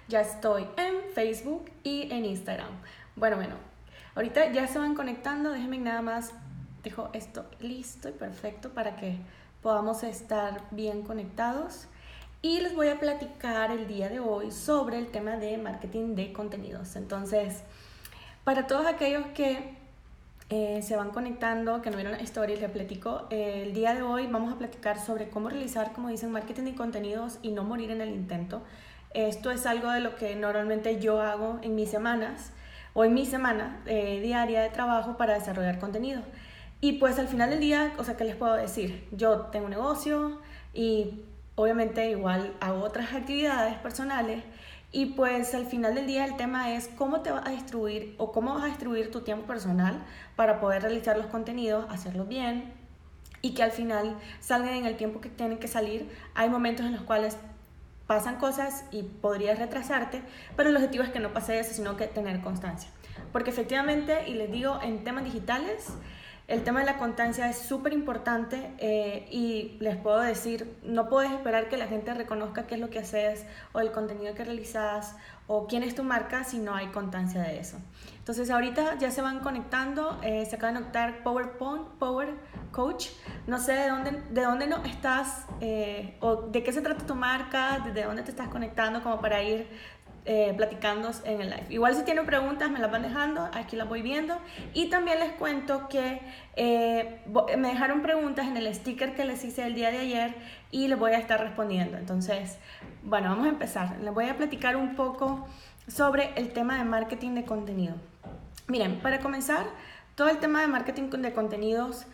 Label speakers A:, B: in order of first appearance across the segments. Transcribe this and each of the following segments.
A: Ya estoy en Facebook y en Instagram. Bueno, ahorita ya se van conectando. Déjenme nada más, dejo esto listo y perfecto para que podamos estar bien conectados. Y les voy a platicar el día de hoy sobre el tema de marketing de contenidos. Entonces, para todos aquellos que se van conectando, que no vieron stories, les platico. El día de hoy vamos a platicar sobre cómo realizar, como dicen, marketing de contenidos y no morir en el intento. Esto es algo de lo que normalmente yo hago en mis semanas o en mi semana diaria de trabajo para desarrollar contenido. Y pues al final del día, o sea, ¿qué les puedo decir? Yo tengo un negocio y obviamente igual hago otras actividades personales. Y pues al final del día el tema es cómo te vas a distribuir o cómo vas a distribuir tu tiempo personal para poder realizar los contenidos, hacerlos bien y que al final salgan en el tiempo que tienen que salir. Hay momentos en los cuales pasan cosas y podrías retrasarte, pero el objetivo es que no pase eso, sino que tener constancia. Porque efectivamente, y les digo, en temas digitales, el tema de la constancia es súper importante y les puedo decir, no puedes esperar que la gente reconozca qué es lo que haces o el contenido que realizas o quién es tu marca si no hay constancia de eso. Entonces ahorita ya se van conectando, se acaban de conectar Power Coach. No sé de dónde no estás o de qué se trata tu marca, desde dónde te estás conectando como para ir platicando en el live. Igual si tienen preguntas me las van dejando, aquí las voy viendo. Y también les cuento que me dejaron preguntas en el sticker que les hice el día de ayer y les voy a estar respondiendo. Entonces, bueno, vamos a empezar. Les voy a platicar un poco sobre el tema de marketing de contenido. Miren, para comenzar, todo el tema de marketing de contenidos,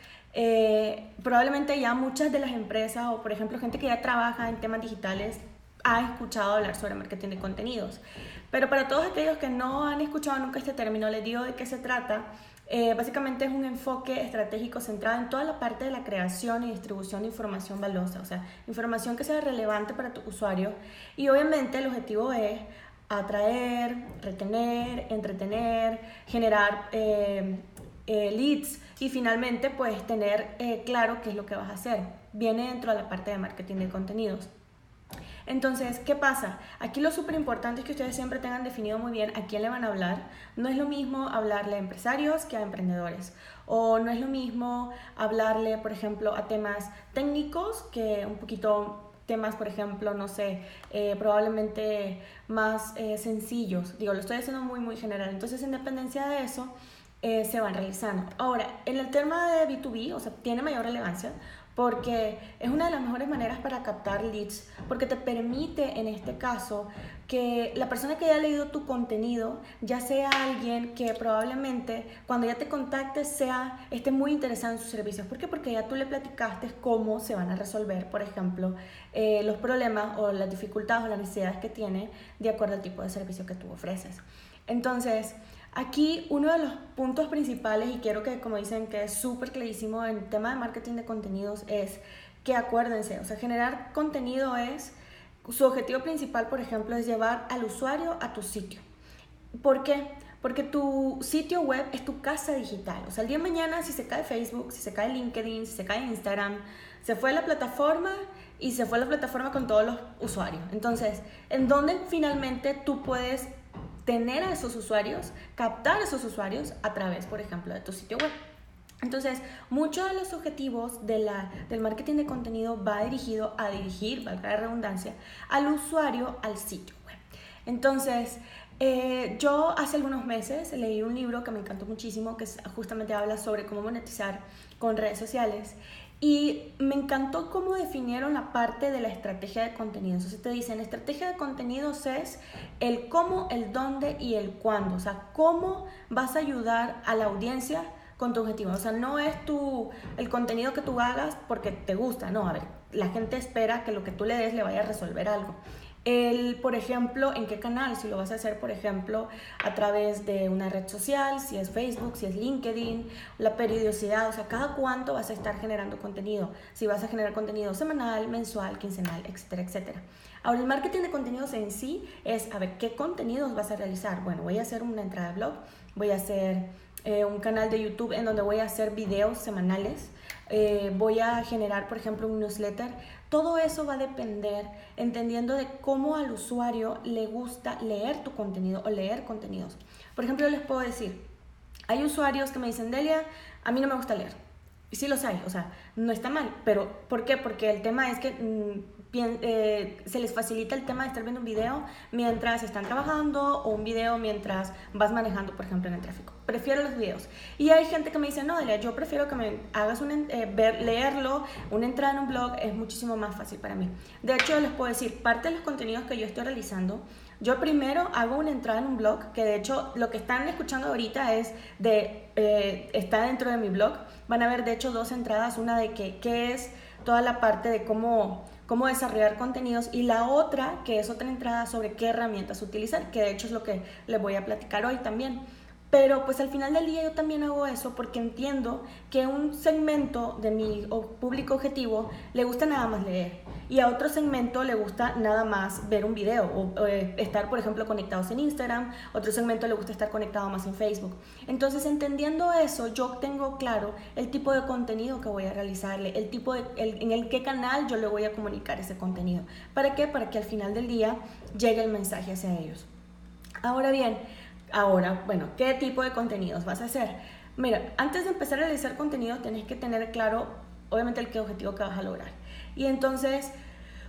A: probablemente ya muchas de las empresas o por ejemplo gente que ya trabaja en temas digitales ha escuchado hablar sobre marketing de contenidos. Pero para todos aquellos que no han escuchado nunca este término, les digo de qué se trata. Básicamente es un enfoque estratégico centrado en toda la parte de la creación y distribución de información valiosa, o sea, información que sea relevante para tu usuario. Y obviamente el objetivo es atraer, retener, entretener, generar leads y finalmente pues tener claro qué es lo que vas a hacer. Viene dentro de la parte de marketing de contenidos. Entonces, ¿qué pasa? Aquí lo súper importante es que ustedes siempre tengan definido muy bien a quién le van a hablar. No es lo mismo hablarle a empresarios que a emprendedores. O no es lo mismo hablarle, por ejemplo, a temas técnicos que un poquito temas, por ejemplo, no sé, probablemente más sencillos. Digo, lo estoy haciendo muy general. Entonces, en dependencia de eso, se van realizando. Ahora, en el tema de B2B, o sea, tiene mayor relevancia porque es una de las mejores maneras para captar leads, porque te permite en este caso que la persona que haya leído tu contenido ya sea alguien que probablemente cuando ya te contacte esté muy interesado en sus servicios. ¿Por qué? Porque ya tú le platicaste cómo se van a resolver, por ejemplo, los problemas o las dificultades o las necesidades que tiene de acuerdo al tipo de servicio que tú ofreces. Entonces, aquí uno de los puntos principales, y quiero que, como dicen, que es súper clarísimo en el tema de marketing de contenidos, es que acuérdense, o sea, generar contenido su objetivo principal, por ejemplo, es llevar al usuario a tu sitio. ¿Por qué? Porque tu sitio web es tu casa digital. O sea, el día de mañana, si se cae Facebook, si se cae LinkedIn, si se cae Instagram, se fue la plataforma y se fue la plataforma con todos los usuarios. Entonces, ¿en dónde finalmente tú puedes tener a esos usuarios, captar a esos usuarios a través, por ejemplo, de tu sitio web? Entonces, muchos de los objetivos del marketing de contenido va dirigido a dirigir, valga la redundancia, al usuario al sitio web. Entonces, yo hace algunos meses leí un libro que me encantó muchísimo, que justamente habla sobre cómo monetizar con redes sociales. Y me encantó cómo definieron la parte de la estrategia de contenidos. Entonces te dicen, estrategia de contenidos es el cómo, el dónde y el cuándo. O sea, cómo vas a ayudar a la audiencia con tu objetivo. O sea, no es el contenido que tú hagas porque te gusta. No, a ver, la gente espera que lo que tú le des le vaya a resolver algo. Por ejemplo, en qué canal, si lo vas a hacer, por ejemplo, a través de una red social, si es Facebook, si es LinkedIn, la periodicidad, o sea, cada cuánto vas a estar generando contenido, si vas a generar contenido semanal, mensual, quincenal, etcétera, etcétera. Ahora, el marketing de contenidos en sí es, a ver, ¿qué contenidos vas a realizar? Bueno, voy a hacer una entrada de blog, voy a hacer un canal de YouTube en donde voy a hacer videos semanales, voy a generar, por ejemplo, un newsletter. Todo eso va a depender, entendiendo de cómo al usuario le gusta leer tu contenido o leer contenidos. Por ejemplo, yo les puedo decir, hay usuarios que me dicen, Delia, a mí no me gusta leer. Y sí los hay, o sea, no está mal, pero ¿por qué? Porque el tema es que se les facilita el tema de estar viendo un video mientras están trabajando o un video mientras vas manejando, por ejemplo, en el tráfico. Prefiero los videos. Y hay gente que me dice, no, Delia, yo prefiero que me hagas leerlo, una entrada en un blog es muchísimo más fácil para mí. De hecho, les puedo decir, parte de los contenidos que yo estoy realizando, yo primero hago una entrada en un blog, que de hecho lo que están escuchando ahorita está dentro de mi blog. Van a ver de hecho 2 entradas, una de qué es toda la parte de cómo desarrollar contenidos, y la otra, que es otra entrada sobre qué herramientas utilizar, que de hecho es lo que les voy a platicar hoy también. Pero pues al final del día yo también hago eso porque entiendo que un segmento de mi público objetivo le gusta nada más leer, y a otro segmento le gusta nada más ver un video o estar, por ejemplo, conectados en Instagram. Otro segmento le gusta estar conectado más en Facebook. Entonces, entendiendo eso, yo tengo claro el tipo de contenido que voy a realizarle, en el qué canal yo le voy a comunicar ese contenido. ¿Para qué? Para que al final del día llegue el mensaje hacia ellos. Bueno, ¿qué tipo de contenidos vas a hacer? Mira, antes de empezar a realizar contenido tenés que tener claro, obviamente, el qué objetivo que vas a lograr. Y entonces,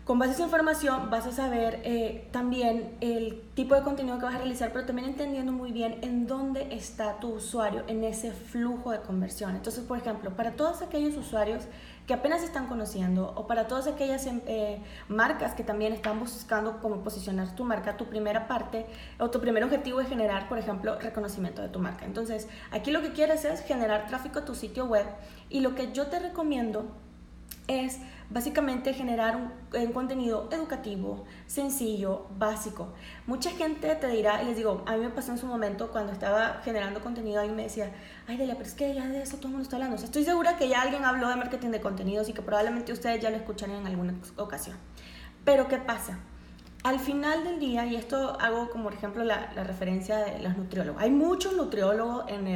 A: con base a esa información, vas a saber también el tipo de contenido que vas a realizar, pero también entendiendo muy bien en dónde está tu usuario en ese flujo de conversión. Entonces, por ejemplo, para todos aquellos usuarios que apenas están conociendo, o para todas aquellas marcas que también están buscando cómo posicionar tu marca, tu primera parte o tu primer objetivo es generar, por ejemplo, reconocimiento de tu marca. Entonces, aquí lo que quieres es generar tráfico a tu sitio web, y lo que yo te recomiendo es básicamente generar un contenido educativo, sencillo, básico. Mucha gente te dirá, y les digo, a mí me pasó en su momento cuando estaba generando contenido, alguien me decía, ay Delia, pero es que ya de eso todo el mundo está hablando. O sea, estoy segura que ya alguien habló de marketing de contenidos y que probablemente ustedes ya lo escucharon en alguna ocasión. Pero ¿qué pasa? Al final del día, y esto hago como por ejemplo la referencia de los nutriólogos, hay muchos nutriólogos en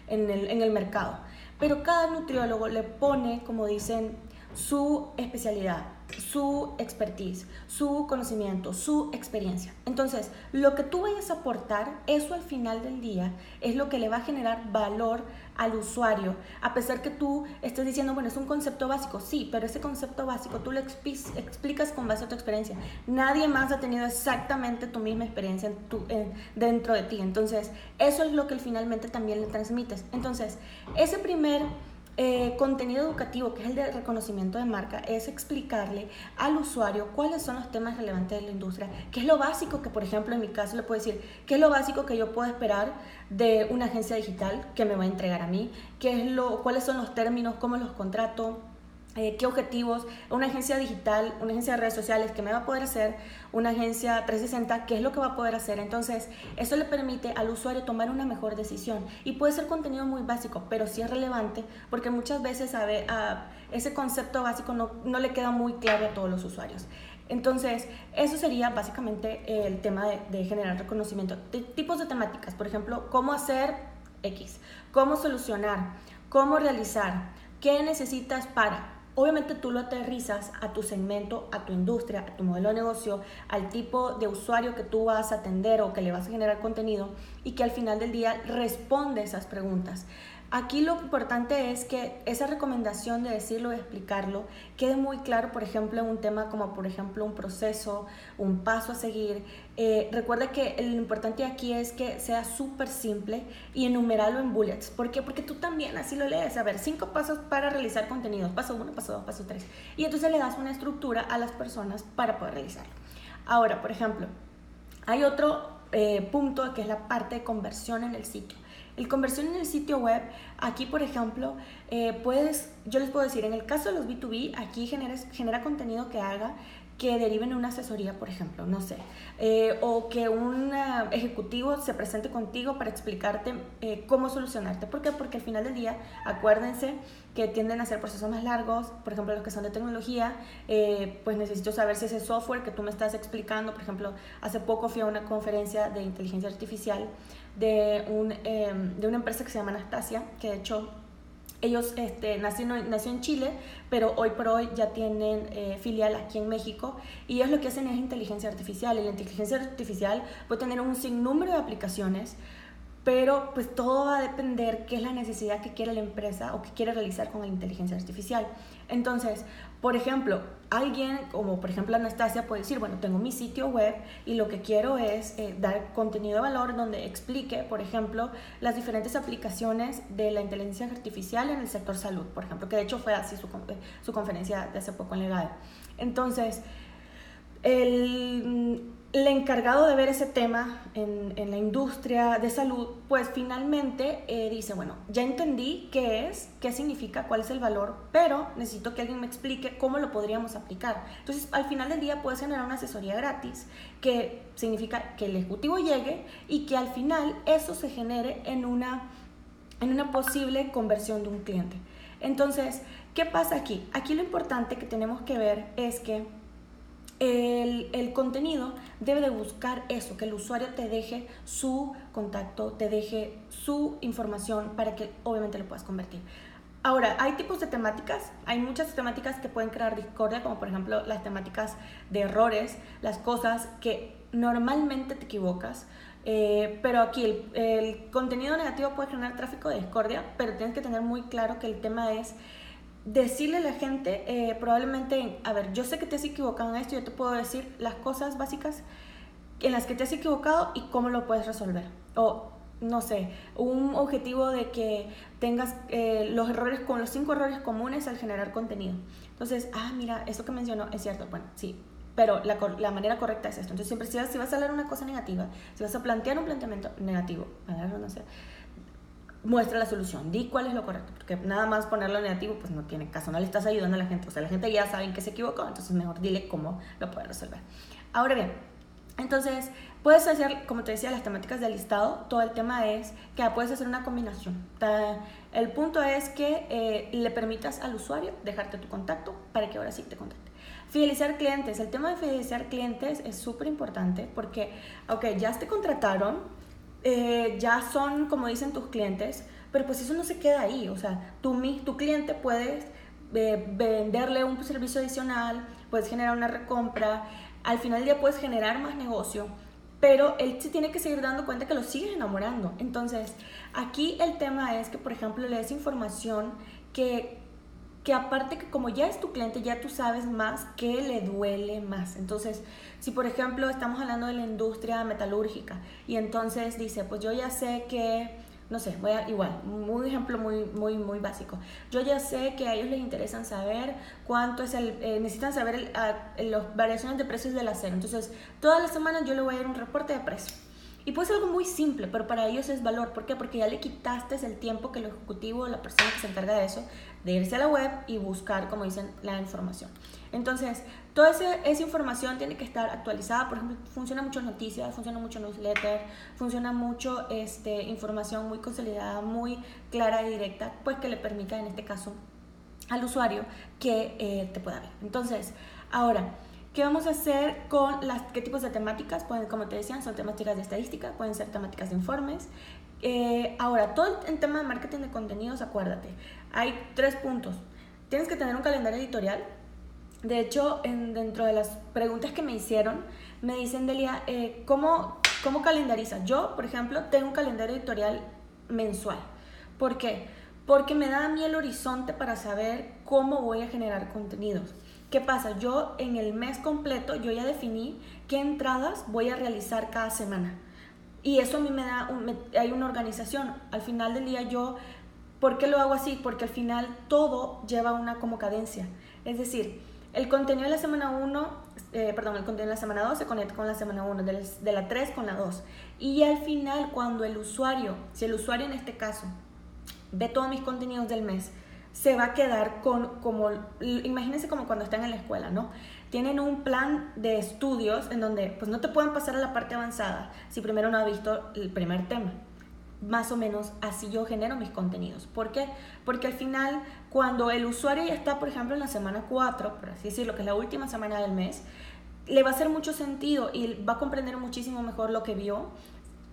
A: el mercado, pero cada nutriólogo le pone, como dicen, su especialidad, su expertise, su conocimiento, su experiencia. Entonces, lo que tú vayas a aportar, eso al final del día es lo que le va a generar valor al usuario. A pesar que tú estés diciendo, bueno, es un concepto básico, sí, pero ese concepto básico tú lo explicas con base a tu experiencia. Nadie más ha tenido exactamente tu misma experiencia dentro de ti. Entonces, eso es lo que finalmente también le transmites. Entonces, ese primer contenido educativo, que es el de reconocimiento de marca, es explicarle al usuario cuáles son los temas relevantes de la industria, qué es lo básico que, por ejemplo, en mi caso le puedo decir, qué es lo básico que yo puedo esperar de una agencia digital que me va a entregar a mí, cuáles son los términos, cómo los contrato, qué objetivos, una agencia digital, una agencia de redes sociales, qué me va a poder hacer, una agencia 360, qué es lo que va a poder hacer. Entonces, eso le permite al usuario tomar una mejor decisión, y puede ser contenido muy básico, pero sí es relevante, porque muchas veces ese concepto básico no le queda muy claro a todos los usuarios. Entonces, eso sería básicamente el tema de generar reconocimiento. Tipos de temáticas, por ejemplo, cómo hacer X, cómo solucionar, cómo realizar, qué necesitas para. Obviamente tú lo aterrizas a tu segmento, a tu industria, a tu modelo de negocio, al tipo de usuario que tú vas a atender o que le vas a generar contenido, y que al final del día responde esas preguntas. Aquí lo importante es que esa recomendación de decirlo, de explicarlo, quede muy claro, por ejemplo, en un tema como, por ejemplo, un proceso, un paso a seguir. Recuerda que lo importante aquí es que sea súper simple y enumerarlo en bullets. ¿Por qué? Porque tú también así lo lees. A ver, 5 pasos para realizar contenidos. Paso 1, paso 2, paso 3. Y entonces le das una estructura a las personas para poder realizarlo. Ahora, por ejemplo, hay otro punto que es la parte de conversión en el sitio. El conversión en el sitio web, aquí por ejemplo, yo les puedo decir, en el caso de los B2B, aquí genera contenido que derive en una asesoría, por ejemplo, no sé, o que un ejecutivo se presente contigo para explicarte cómo solucionarte. ¿Por qué? Porque al final del día, acuérdense que tienden a ser procesos más largos. Por ejemplo, los que son de tecnología, pues necesito saber si ese software que tú me estás explicando, por ejemplo, hace poco fui a una conferencia de inteligencia artificial de una empresa que se llama Anastasia, que de hecho Ellos nació en Chile, pero hoy por hoy ya tienen filial aquí en México, y ellos lo que hacen es inteligencia artificial. Y la inteligencia artificial puede tener un sinnúmero de aplicaciones, pero pues todo va a depender qué es la necesidad que quiere la empresa o que quiere realizar con la inteligencia artificial. Entonces, por ejemplo, alguien como por ejemplo Anastasia puede decir, bueno, tengo mi sitio web y lo que quiero es dar contenido de valor donde explique, por ejemplo, las diferentes aplicaciones de la inteligencia artificial en el sector salud, por ejemplo, que de hecho fue así su conferencia de hace poco en Legado. Entonces, el encargado de ver ese tema en la industria de salud, pues finalmente dice, bueno, ya entendí qué es, qué significa, cuál es el valor, pero necesito que alguien me explique cómo lo podríamos aplicar. Entonces, al final del día puedes generar una asesoría gratis, que significa que el ejecutivo llegue y que al final eso se genere en una posible conversión de un cliente. Entonces, ¿qué pasa aquí? Aquí lo importante que tenemos que ver es que el contenido debe de buscar eso, que el usuario te deje su contacto, te deje su información para que obviamente lo puedas convertir. Ahora, hay tipos de temáticas, hay muchas temáticas que pueden crear discordia, como por ejemplo las temáticas de errores, las cosas que normalmente te equivocas, pero aquí el contenido negativo puede generar tráfico de discordia, pero tienes que tener muy claro que el tema es decirle a la gente, probablemente, a ver, yo sé que te has equivocado en esto, yo te puedo decir las cosas básicas en las que te has equivocado y cómo lo puedes resolver. O, no sé, un objetivo de que tengas los 5 errores comunes al generar contenido. Entonces, mira, esto que mencionó es cierto, bueno, sí, pero la manera correcta es esto. Entonces, siempre si vas a hablar una cosa negativa, si vas a plantear un planteamiento negativo, no sé, muestra la solución, di cuál es lo correcto, porque nada más ponerlo negativo pues no tiene caso, no le estás ayudando a la gente, o sea, la gente ya sabe que se equivocó, entonces mejor dile cómo lo puede resolver. Ahora bien, entonces puedes hacer, como te decía, las temáticas del listado. Todo el tema es que puedes hacer una combinación. El punto es que le permitas al usuario dejarte tu contacto para que ahora sí te contacte. Fidelizar clientes, el tema de fidelizar clientes es súper importante porque, ok, ya te contrataron, ya son, como dicen, tus clientes, pero pues eso no se queda ahí. O sea, tu cliente puedes venderle un servicio adicional, puedes generar una recompra, al final del día puedes generar más negocio, pero él se tiene que seguir dando cuenta que lo sigues enamorando. Entonces, aquí el tema es que, por ejemplo, le des información que aparte que como ya es tu cliente, ya tú sabes más qué le duele más. Entonces, si por ejemplo estamos hablando de la industria metalúrgica y entonces dice, pues yo ya sé que, no sé, un ejemplo muy básico. Yo ya sé que a ellos les interesa saber cuánto es necesitan saber las variaciones de precios del acero. Entonces, todas las semanas yo le voy a dar un reporte de precio. Y puede ser algo muy simple, pero para ellos es valor. ¿Por qué? Porque ya le quitaste el tiempo que el ejecutivo, la persona que se encarga de eso, de irse a la web y buscar, como dicen, la información. Entonces, toda esa información tiene que estar actualizada. Por ejemplo, funciona mucho noticias, funciona mucho newsletter, funciona mucho información muy consolidada, muy clara y directa, pues que le permita, en este caso, al usuario que te pueda ver. Entonces, ahora, ¿qué vamos a hacer con qué tipos de temáticas? Pueden, como te decían, son temáticas de estadística, pueden ser temáticas de informes. Ahora, todo el tema de marketing de contenidos, acuérdate, hay 3 puntos. Tienes que tener un calendario editorial. De hecho, dentro de las preguntas que me hicieron, me dicen, Delia, ¿cómo calendarizas? Yo, por ejemplo, tengo un calendario editorial mensual. ¿Por qué? Porque me da a mí el horizonte para saber cómo voy a generar contenidos. ¿Qué pasa? Yo en el mes completo, yo ya definí qué entradas voy a realizar cada semana. Y eso a mí hay una organización. Al final del día ¿por qué lo hago así? Porque al final todo lleva una como cadencia. Es decir, el contenido de la semana 1, el contenido de la semana 2 se conecta con la semana 1, de la 3 con la 2. Y al final, cuando si el usuario en este caso ve todos mis contenidos del mes, se va a quedar imagínense como cuando están en la escuela, ¿no? Tienen un plan de estudios en donde pues no te pueden pasar a la parte avanzada si primero no has visto el primer tema. Más o menos así yo genero mis contenidos. ¿Por qué? Porque al final, cuando el usuario ya está, por ejemplo, en la semana 4, por así decirlo, que es la última semana del mes, le va a hacer mucho sentido y va a comprender muchísimo mejor lo que vio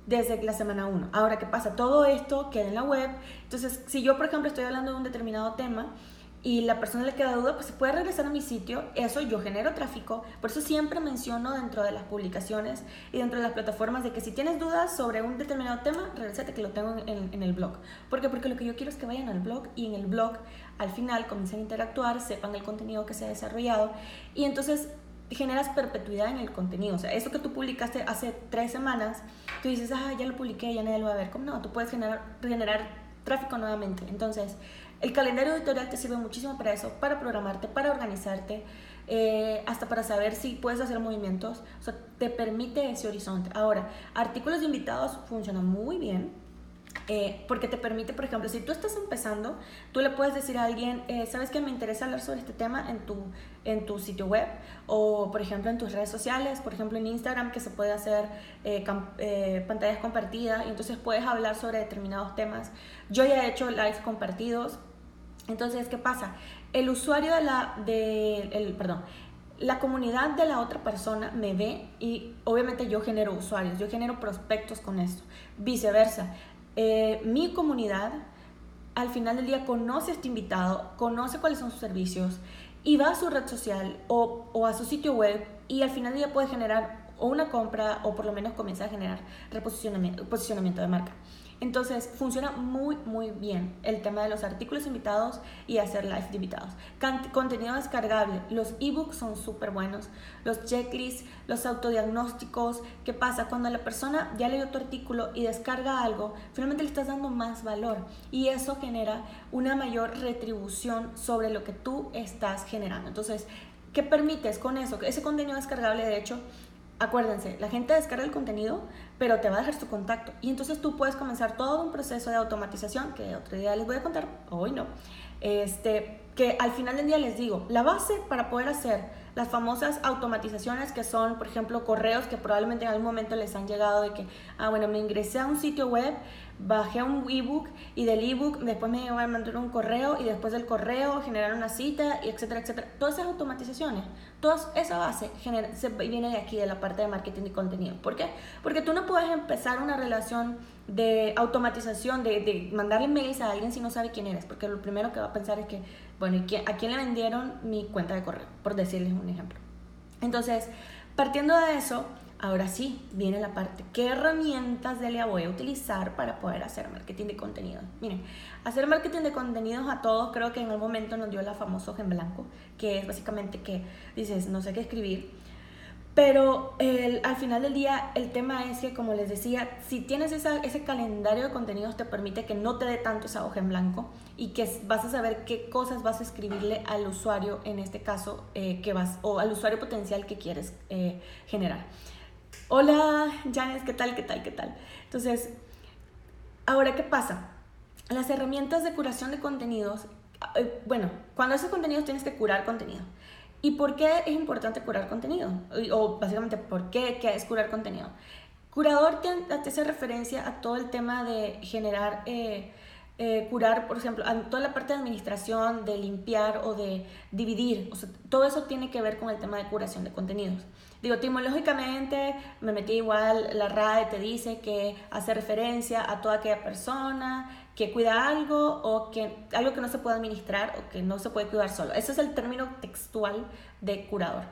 A: desde la semana 1. Ahora, ¿qué pasa? Todo esto queda en la web. Entonces, si yo, por ejemplo, estoy hablando de un determinado tema y la persona le queda duda, pues se puede regresar a mi sitio. Eso yo genero tráfico. Por eso siempre menciono dentro de las publicaciones y dentro de las plataformas de que si tienes dudas sobre un determinado tema, regrésate que lo tengo en el blog. ¿Por qué? Porque lo que yo quiero es que vayan al blog y en el blog al final comiencen a interactuar, sepan el contenido que se ha desarrollado y entonces generas perpetuidad en el contenido. O sea, eso que tú publicaste hace 3 semanas, tú dices, ya lo publiqué, ya nadie lo va a ver. ¿Cómo no? Tú puedes generar tráfico nuevamente. Entonces, el calendario editorial te sirve muchísimo para eso, para programarte, para organizarte, hasta para saber si puedes hacer movimientos. O sea, te permite ese horizonte. Ahora, artículos de invitados funcionan muy bien. Porque te permite, por ejemplo, si tú estás empezando, tú le puedes decir a alguien, ¿sabes qué? Me interesa hablar sobre este tema en tu sitio web o, por ejemplo, en tus redes sociales, por ejemplo, en Instagram, que se puede hacer pantallas compartidas y entonces puedes hablar sobre determinados temas. Yo ya he hecho lives compartidos. Entonces, ¿qué pasa? El usuario la comunidad de la otra persona me ve y obviamente yo genero usuarios, yo genero prospectos con esto. Viceversa. Mi comunidad al final del día conoce a este invitado, conoce cuáles son sus servicios y va a su red social o a su sitio web y al final del día puede generar o una compra o por lo menos comienza a generar posicionamiento de marca. Entonces funciona muy muy bien el tema de los artículos invitados y hacer live de invitados. Contenido descargable, los ebooks son súper buenos, los checklists, los autodiagnósticos. ¿Qué pasa? Cuando la persona ya leyó tu artículo y descarga algo, finalmente le estás dando más valor y eso genera una mayor retribución sobre lo que tú estás generando. Entonces, ¿qué permites con eso? Ese contenido descargable, de hecho, acuérdense, la gente descarga el contenido, pero te va a dejar su contacto. Y entonces tú puedes comenzar todo un proceso de automatización, que otro día les voy a contar, hoy no, que al final del día les digo, la base para poder hacer las famosas automatizaciones que son, por ejemplo, correos que probablemente en algún momento les han llegado de que, bueno, me ingresé a un sitio web, bajé un ebook y del ebook después me van a mandar un correo y después del correo generar una cita y etcétera, etcétera. Todas esas automatizaciones, toda esa base viene de aquí, de la parte de marketing y contenido. ¿Por qué? Porque tú no puedes empezar una relación de automatización, de mandarle mails a alguien si no sabe quién eres, porque lo primero que va a pensar es que, bueno, ¿a quién le vendieron mi cuenta de correo? Por decirles un ejemplo. Entonces, partiendo de eso, ahora sí, viene la parte, ¿qué herramientas de Lea voy a utilizar para poder hacer marketing de contenido? Miren, hacer marketing de contenidos a todos creo que en algún momento nos dio la famosa hoja en blanco, que es básicamente que dices, no sé qué escribir. Pero al final del día el tema es que, como les decía, si tienes ese calendario de contenidos te permite que no te dé tanto esa hoja en blanco y que vas a saber qué cosas vas a escribirle al usuario, en este caso, o al usuario potencial que quieres generar. Hola, Janes, ¿qué tal? Entonces, ahora, ¿qué pasa? Las herramientas de curación de contenidos, cuando haces contenidos tienes que curar contenido. ¿Y por qué es importante curar contenido? O básicamente, ¿por qué es curar contenido? Curador te hace referencia a todo el tema de generar, curar, por ejemplo, a toda la parte de administración, de limpiar o de dividir. O sea, todo eso tiene que ver con el tema de curación de contenidos. Digo, etimológicamente me metí igual, la RAE te dice que hace referencia a toda aquella persona que cuida algo o algo que no se puede administrar o que no se puede cuidar solo. Ese es el término textual de curador.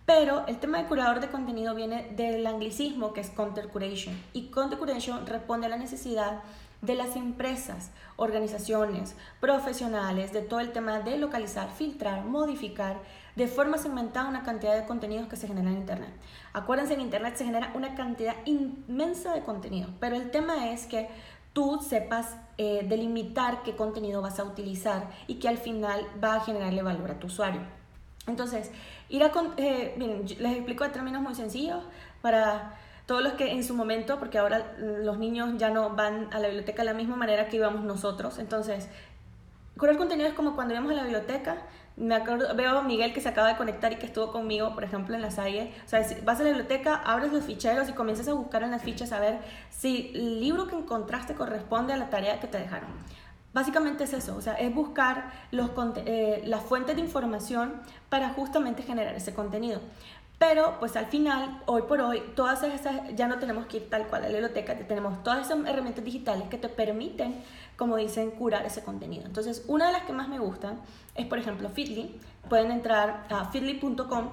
A: Pero el tema de curador de contenido viene del anglicismo que es content curation. Y content curation responde a la necesidad de las empresas, organizaciones, profesionales, de todo el tema de localizar, filtrar, modificar de forma segmentada una cantidad de contenidos que se generan en Internet. Acuérdense, en Internet se genera una cantidad inmensa de contenido, pero el tema es que tú sepas delimitar qué contenido vas a utilizar y que al final va a generarle valor a tu usuario. Entonces, miren, les explico de términos muy sencillos para todos los que en su momento, porque ahora los niños ya no van a la biblioteca de la misma manera que íbamos nosotros. Entonces, curar contenido es como cuando íbamos a la biblioteca. Veo a Miguel que se acaba de conectar y que estuvo conmigo, por ejemplo, en la Salle. O sea, vas a la biblioteca, abres los ficheros y comienzas a buscar en las fichas a ver si el libro que encontraste corresponde a la tarea que te dejaron. Básicamente es eso, o sea, es buscar las fuentes de información para justamente generar ese contenido. Pero pues al final, hoy por hoy, todas esas, ya no tenemos que ir tal cual a la biblioteca, tenemos todas esas herramientas digitales que te permiten, como dicen, curar ese contenido. Entonces, una de las que más me gustan es, por ejemplo, Feedly. Pueden entrar a feedly.com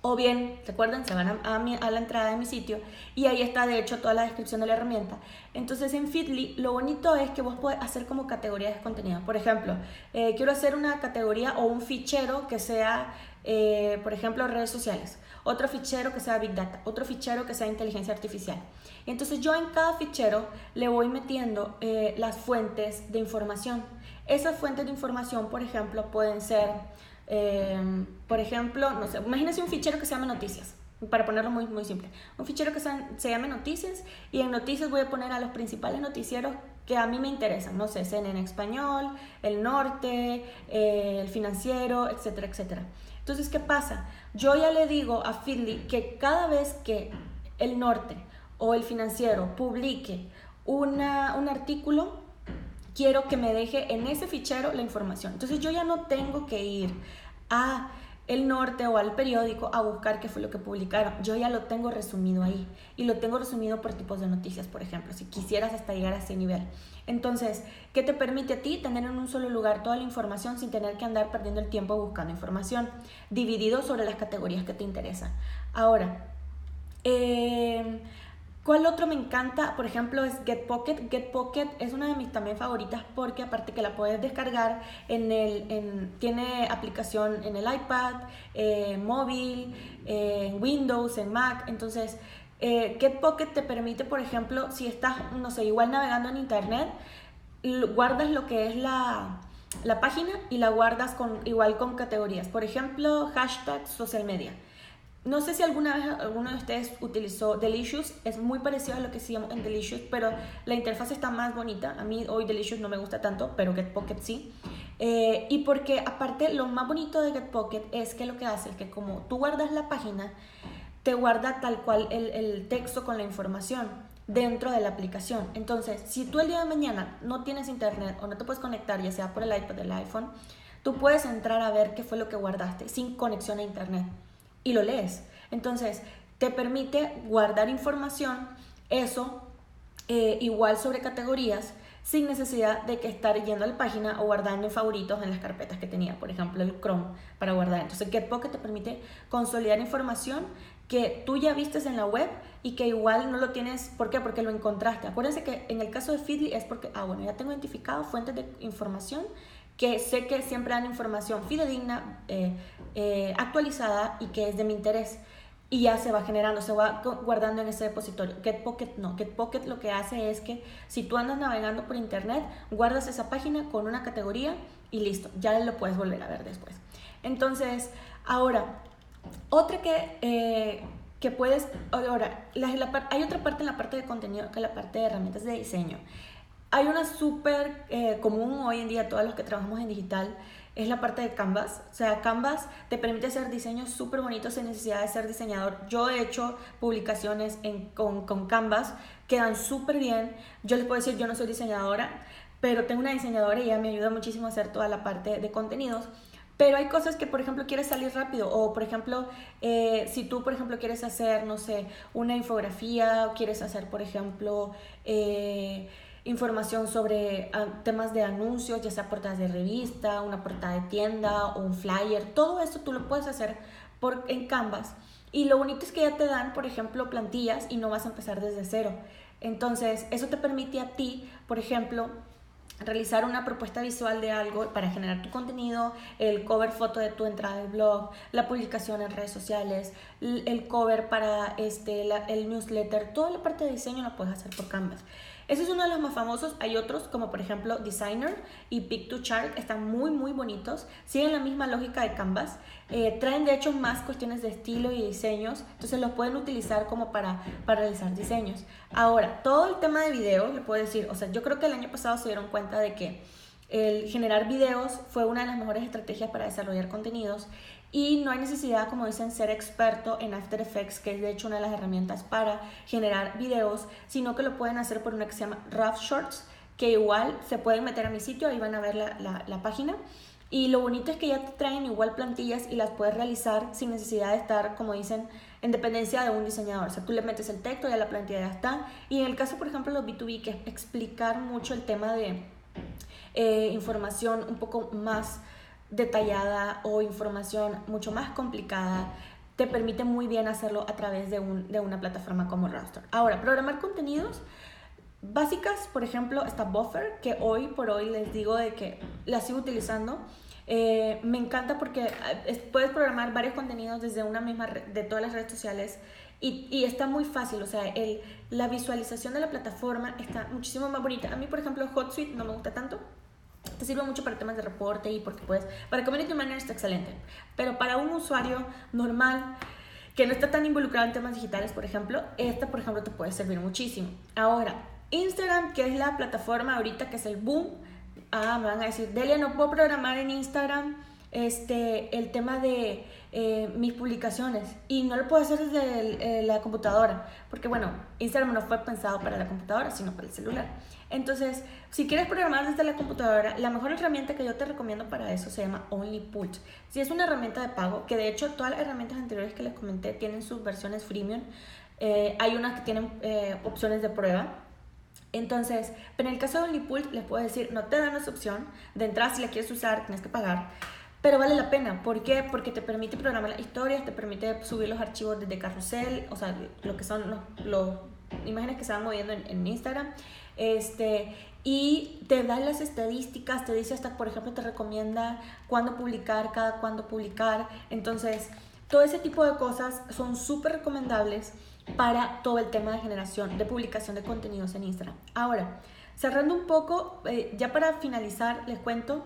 A: o bien, recuerden, se van a la entrada de mi sitio y ahí está de hecho toda la descripción de la herramienta. Entonces en Feedly lo bonito es que vos podés hacer como categorías de contenido. Por ejemplo, quiero hacer una categoría o un fichero que sea, por ejemplo, redes sociales. Otro fichero que sea Big Data. Otro fichero que sea inteligencia artificial. Entonces yo en cada fichero le voy metiendo las fuentes de información. Esas fuentes de información, por ejemplo, pueden ser... por ejemplo, no sé, imagínense un fichero que se llame noticias, para ponerlo muy, muy simple. Un fichero que se llame noticias y en noticias voy a poner a los principales noticieros que a mí me interesan, no sé, CNN en español, El Norte, El Financiero, etcétera, etcétera. Entonces, ¿qué pasa? Yo ya le digo a Feedly que cada vez que El Norte o El Financiero publique un artículo, quiero que me deje en ese fichero la información. Entonces yo ya no tengo que ir a El Norte o al periódico a buscar qué fue lo que publicaron. Yo ya lo tengo resumido ahí. Y lo tengo resumido por tipos de noticias, por ejemplo, si quisieras hasta llegar a ese nivel. Entonces, ¿qué te permite a ti tener en un solo lugar toda la información sin tener que andar perdiendo el tiempo buscando información? Dividido sobre las categorías que te interesan. Ahora, ¿cuál otro me encanta? Por ejemplo, es Getpocket. Getpocket es una de mis también favoritas porque aparte que la puedes descargar tiene aplicación en el iPad, móvil, en Windows, en Mac. Entonces, Getpocket te permite, por ejemplo, si estás, no sé, igual navegando en internet, guardas lo que es la página y la guardas igual con categorías. Por ejemplo, hashtag social media. No sé si alguna vez alguno de ustedes utilizó Delicious, es muy parecido a lo que hacíamos en Delicious, pero la interfaz está más bonita. A mí hoy Delicious no me gusta tanto, pero Getpocket sí. Y porque aparte lo más bonito de Getpocket es que lo que hace es que como tú guardas la página, te guarda tal cual el texto con la información dentro de la aplicación. Entonces, si tú el día de mañana no tienes internet o no te puedes conectar, ya sea por el iPad o el iPhone, tú puedes entrar a ver qué fue lo que guardaste sin conexión a internet. Y lo lees. Entonces, te permite guardar información, eso, igual sobre categorías, sin necesidad de que estar yendo a la página o guardando en favoritos en las carpetas que tenía, por ejemplo, el Chrome para guardar. Entonces, Getpocket te permite consolidar información que tú ya vistes en la web y que igual no lo tienes. ¿Por qué? Porque lo encontraste. Acuérdense que en el caso de Feedly es porque, bueno, ya tengo identificado fuentes de información que sé que siempre dan información fidedigna, actualizada y que es de mi interés. Y ya se va generando, se va guardando en ese repositorio. Getpocket no. Getpocket lo que hace es que si tú andas navegando por internet, guardas esa página con una categoría y listo. Ya lo puedes volver a ver después. Entonces, ahora, otra que puedes... Ahora, hay otra parte en la parte de contenido que es la parte de herramientas de diseño. Hay una súper común hoy en día, todos los que trabajamos en digital, es la parte de Canvas. O sea, Canvas te permite hacer diseños súper bonitos sin necesidad de ser diseñador. Yo he hecho publicaciones con Canvas, quedan súper bien. Yo les puedo decir, yo no soy diseñadora, pero tengo una diseñadora y ella me ayuda muchísimo a hacer toda la parte de contenidos. Pero hay cosas que, por ejemplo, quieres salir rápido o, por ejemplo, si tú, por ejemplo, quieres hacer, no sé, una infografía o quieres hacer, por ejemplo... información sobre temas de anuncios, ya sea portadas de revista, una portada de tienda o un flyer, todo esto tú lo puedes hacer en Canvas. Y lo bonito es que ya te dan, por ejemplo, plantillas y no vas a empezar desde cero. Entonces, eso te permite a ti, por ejemplo, realizar una propuesta visual de algo para generar tu contenido, el cover foto de tu entrada del blog, la publicación en redes sociales, el cover para el newsletter, toda la parte de diseño la puedes hacer por Canvas. Ese es uno de los más famosos. Hay otros como por ejemplo Designer y Pick2Chart, están muy muy bonitos, siguen la misma lógica de Canvas, traen de hecho más cuestiones de estilo y diseños, entonces los pueden utilizar como para realizar diseños. Ahora, todo el tema de videos, le puedo decir, o sea, yo creo que el año pasado se dieron cuenta de que el generar videos fue una de las mejores estrategias para desarrollar contenidos y no hay necesidad, como dicen, ser experto en After Effects, que es de hecho una de las herramientas para generar videos, sino que lo pueden hacer por una que se llama Rough Shorts, que igual se pueden meter a mi sitio, ahí van a ver la página Y lo bonito es que ya te traen igual plantillas y las puedes realizar sin necesidad de estar, como dicen, en dependencia de un diseñador. O sea, tú le metes el texto, ya la plantilla ya está. Y en el caso, por ejemplo, de los B2B, que es explicar mucho el tema de información un poco más detallada o información mucho más complicada, te permite muy bien hacerlo a través de una plataforma como Raster. Ahora, programar contenidos básicas, por ejemplo, está Buffer, que hoy por hoy les digo de que la sigo utilizando. Me encanta porque puedes programar varios contenidos desde una misma red, de todas las redes sociales, y está muy fácil. O sea, la visualización de la plataforma está muchísimo más bonita. A mí, por ejemplo, HotSuite no me gusta tanto. Te sirve mucho para temas de reporte y porque puedes, para community manager está excelente, pero para un usuario normal que no está tan involucrado en temas digitales, por ejemplo, esta, por ejemplo, te puede servir muchísimo. Ahora, Instagram, que es la plataforma ahorita que es el boom. Me van a decir, Delia, no puedo programar en Instagram el tema de mis publicaciones, y no lo puedo hacer desde la computadora, porque bueno, Instagram no fue pensado para la computadora, sino para el celular. Entonces, si quieres programar desde la computadora, la mejor herramienta que yo te recomiendo para eso se llama OnlyPult. Si es una herramienta de pago, que de hecho todas las herramientas anteriores que les comenté tienen sus versiones freemium, hay unas que tienen opciones de prueba. Entonces, pero en el caso de OnlyPult les puedo decir, no te dan esa opción de entrada. Si la quieres usar tienes que pagar, pero vale la pena. ¿Por qué? Porque te permite programar las historias, te permite subir los archivos desde carrusel, o sea, lo que son los imágenes que se van moviendo en Instagram, y te da las estadísticas, te dice hasta, por ejemplo, te recomienda cuándo publicar, cada cuándo publicar. Entonces, todo ese tipo de cosas son súper recomendables para todo el tema de generación, de publicación de contenidos en Instagram. Ahora, cerrando un poco, ya para finalizar, les cuento,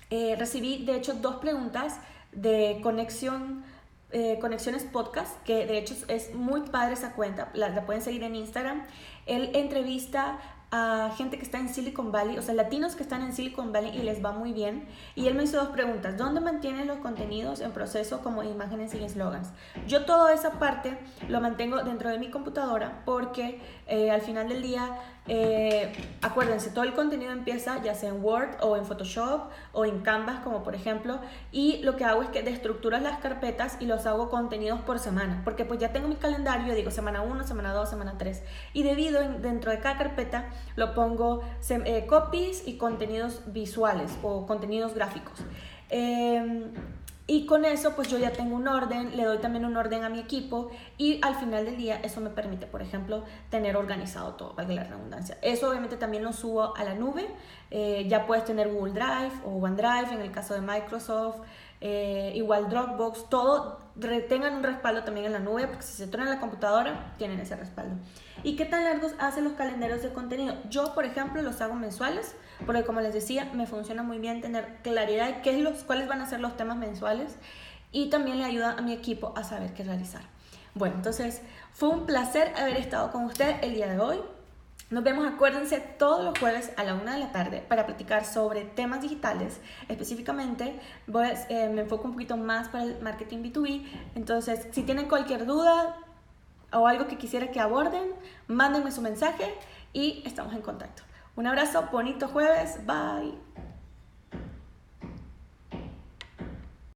A: recibí de hecho 2 preguntas de Conexiones Podcast, que de hecho es muy padre esa cuenta, la pueden seguir en Instagram. Él entrevista a gente que está en Silicon Valley, o sea, latinos que están en Silicon Valley y les va muy bien. Y él me hizo 2 preguntas: ¿dónde mantienen los contenidos en proceso como imágenes y eslogans? Yo toda esa parte lo mantengo dentro de mi computadora porque al final del día, acuérdense, todo el contenido empieza ya sea en Word o en Photoshop o en Canvas, como por ejemplo, y lo que hago es que destructuras las carpetas y los hago contenidos por semana, porque pues ya tengo mi calendario, digo semana 1, semana 2, semana 3, y dentro de cada carpeta lo pongo copies y contenidos visuales o contenidos gráficos. Y con eso pues yo ya tengo un orden, le doy también un orden a mi equipo, y al final del día eso me permite, por ejemplo, tener organizado todo, valga la redundancia. Eso obviamente también lo subo a la nube. Ya puedes tener Google Drive o OneDrive en el caso de Microsoft, igual Dropbox, todo tengan un respaldo también en la nube, porque si se truena en la computadora tienen ese respaldo. ¿Y qué tan largos hacen los calendarios de contenido? Yo, por ejemplo, los hago mensuales, porque como les decía, me funciona muy bien tener claridad de cuáles van a ser los temas mensuales, y también le ayuda a mi equipo a saber qué realizar. Bueno, entonces fue un placer haber estado con usted el día de hoy. Nos vemos, acuérdense, todos los jueves a la 1 de la tarde para platicar sobre temas digitales. Específicamente, me enfoco un poquito más para el marketing B2B. Entonces, si tienen cualquier duda o algo que quisiera que aborden, mándenme su mensaje y estamos en contacto. Un abrazo, bonito jueves, bye.